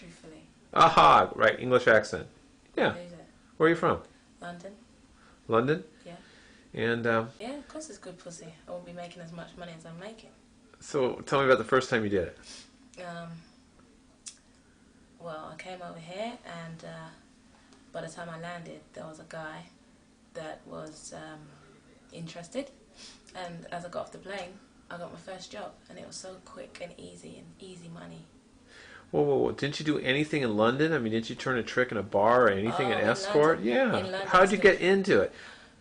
truthfully. Aha, right, English accent. Yeah. Who's it? Where are you from? London. London? Yeah. And Yeah, of course it's good pussy. I won't be making as much money as I'm making. so tell me about the first time you did it. Well, I came over here, and by the time I landed, there was a guy that was interested. And as I got off the plane, I got my first job, and it was so quick and easy money. Whoa, whoa, whoa. Didn't you do anything in London? I mean, didn't you turn a trick in a bar or anything, Oh, an in escort? London. Yeah. In London, How'd you get into it?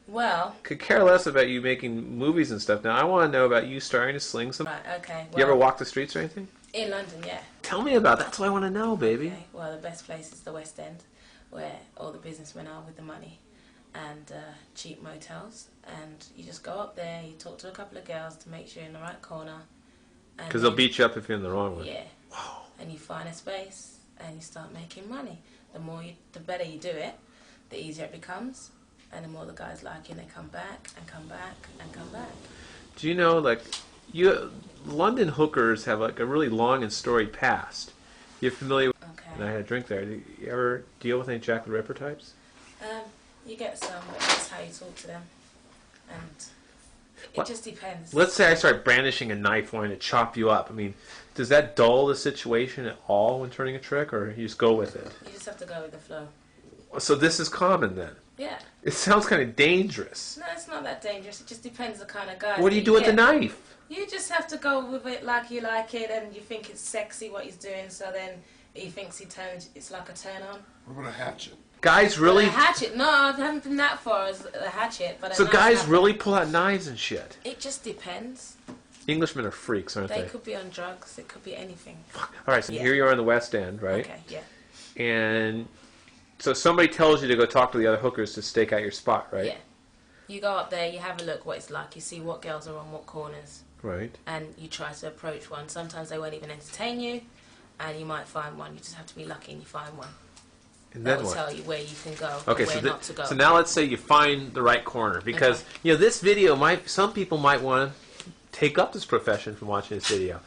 Well, Could care less about you making movies and stuff. Now, I want to know about you starting to sling some... right, okay. You ever walk the streets or anything? In London, yeah. Tell me about that. That's what I want to know, baby. Okay. Well, the best place is the West End, where all the businessmen are with the money, and cheap motels. And you just go up there, you talk to a couple of girls to make sure you're in the right corner. Because they'll beat you up if you're in the wrong one. Yeah. Wow. And you find a space, and you start making money. The better you do it, the easier it becomes. And the more the guys like you, and they come back and come back and come back. Do you know, like, London hookers have like a really long and storied past. You're familiar with... Okay. And I had a drink there. Do you ever deal with any Jack the Ripper types? You get some, but that's how you talk to them. And it just depends. Let's say I start brandishing a knife wanting to chop you up. I mean, does that dull the situation at all when turning a trick, or you just go with it? You just have to go with the flow. So this is common then? Yeah. It sounds kind of dangerous. No, it's not that dangerous. It just depends the kind of guy. What do you do with the knife? You just have to go with it like you like it, and you think it's sexy what he's doing, so then he thinks it's like a turn on. What about a hatchet? Guys really... Well, a hatchet? No, I haven't been that far as a hatchet. But so guys really pull out knives and shit? It just depends. Englishmen are freaks, aren't they? They could be on drugs. It could be anything. All right, so here you are in the West End, right? Okay, yeah. And so somebody tells you to go talk to the other hookers to stake out your spot, right? Yeah. You go up there, you have a look what it's like, you see what girls are on what corners. Right. And you try to approach one. Sometimes they won't even entertain you, and you might find one. You just have to be lucky and you find one. And that then will what? tell you where you can go Okay, and where not to go. So now let's say you find the right corner, because you know this video some people might want to take up this profession from watching this video.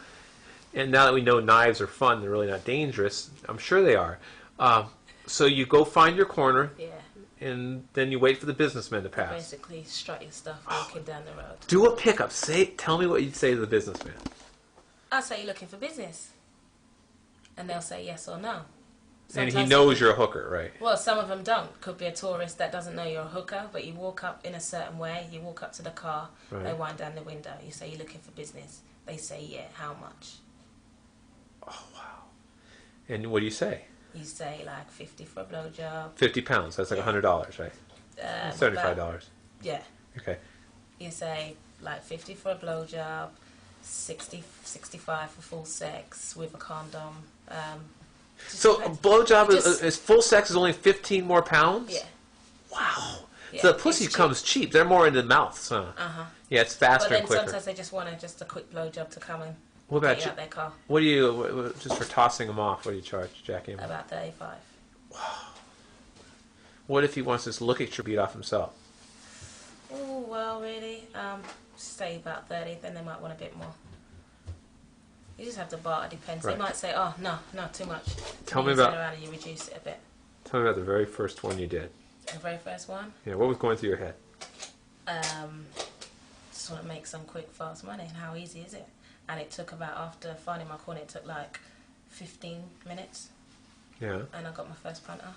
And now that we know knives are fun, they're really not dangerous. I'm sure they are. So you go find your corner. Yeah. And then you wait for the businessmen to pass. Basically, strut your stuff walking down the road. Do a pickup. Tell me what you'd say to the businessman. I'll say you're looking for business. And they'll say yes or no. And he knows you're a hooker, right? Well, some of them don't. Could be a tourist that doesn't know you're a hooker, but you walk up in a certain way. You walk up to the car. Right. They wind down the window. You say you're looking for business. They say, yeah, how much? Oh, wow. And what do you say? You say like 50 for a blowjob. 50 pounds. That's like $100, right? $75. Yeah. Okay. You say like 50 for a blowjob, 65 for full sex with a condom. So a blowjob is full sex is only 15 more pounds? Yeah. Wow. Yeah, so the pussy comes cheap. They're more into the mouth, huh? Uh-huh. Yeah, it's faster and quicker. But then sometimes they just want just a quick blowjob to come and get you out their car. What do you, just for tossing them off, what do you charge, Jackie? About 35. Wow. What if he wants to just look at your beat off himself? Oh, well, really, say about 30, then they might want a bit more. You just have to bar, it depends. Right. They might say, oh, no, too much. Tell me about... Turn around and you reduce it a bit. Tell me about the very first one you did. The very first one? Yeah, what was going through your head? Just want to make some quick, fast money, and how easy is it? And it took about, after finding my corner, it took like 15 minutes. Yeah. And I got my first punter.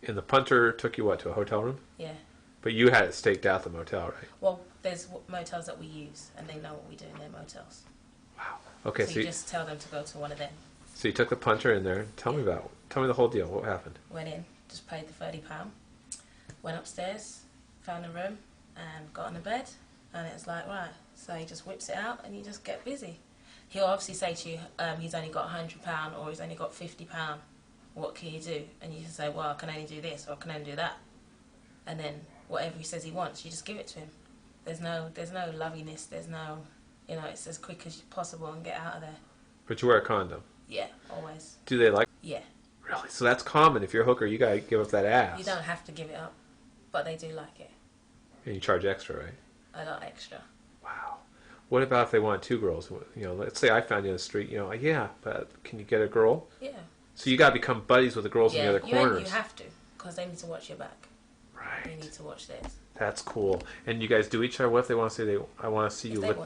And the punter took you, what, to a hotel room? Yeah. But you had it staked out the motel, right? Well, there's motels that we use, and they know what we do in their motels. Wow. Okay, so you just tell them to go to one of them. So you took the punter in there. Tell me the whole deal. What happened? Went in, just paid the £30. Went upstairs, found a room, and got on the bed. And it's like, right, so he just whips it out and you just get busy. He'll obviously say to you, he's only got £100 or he's only got £50. What can you do? And you can say, well, I can only do this or I can only do that. And then whatever he says he wants, you just give it to him. There's no loviness, there's no, it's as quick as possible and get out of there. But you wear a condom? Yeah, always. Do they like? Yeah. Really? So that's common. If you're a hooker, you gotta give up that ass. You don't have to give it up, but they do like it. And you charge extra, right? A lot extra. Wow. What about if they want two girls? Let's say I found you on the street. Yeah, but can you get a girl? Yeah. So you got to become buddies with the girls in the other you corners. have to, because they need to watch your back. Right. You need to watch theirs. That's cool. And you guys do each other. What if they want to say I want to see you lick?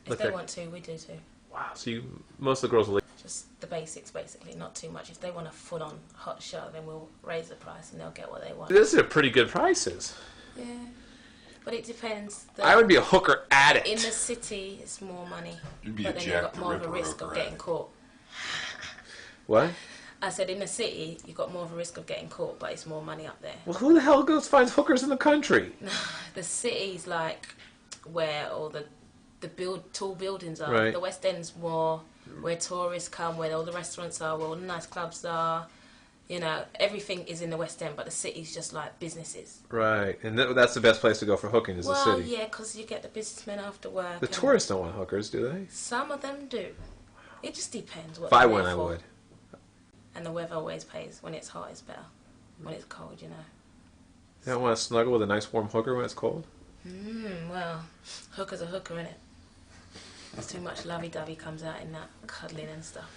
If they want to, we do too. Wow. So most of the girls will lick. Just the basics, basically, not too much. If they want a full-on hot show, then we'll raise the price and they'll get what they want. These are pretty good prices. Yeah, but it depends. I would be a hooker addict. In the city, it's more money, You'd be but a then Jack you've got the more of a Ripper risk of hooker getting addict. caught. What? I said in the city, you've got more of a risk of getting caught, but it's more money up there. Well, who the hell goes finds hookers in the country? The city's like where all the tall buildings are. Right. The West End's more where tourists come, where all the restaurants are, where all the nice clubs are. You know, everything is in the West End, but the city's just like businesses. Right, and that's the best place to go for hooking is the Well, city. yeah, because you get the businessmen after work. The and tourists don't want hookers, do they? Some of them do. It just depends what. If I they're went, there I for. would. And the weather always pays. When it's hot, it's better. When it's cold, you know. You don't want to snuggle with a nice warm hooker when it's cold? Well, hooker's a hooker, innit? There's too much lovey-dovey comes out in that cuddling and stuff.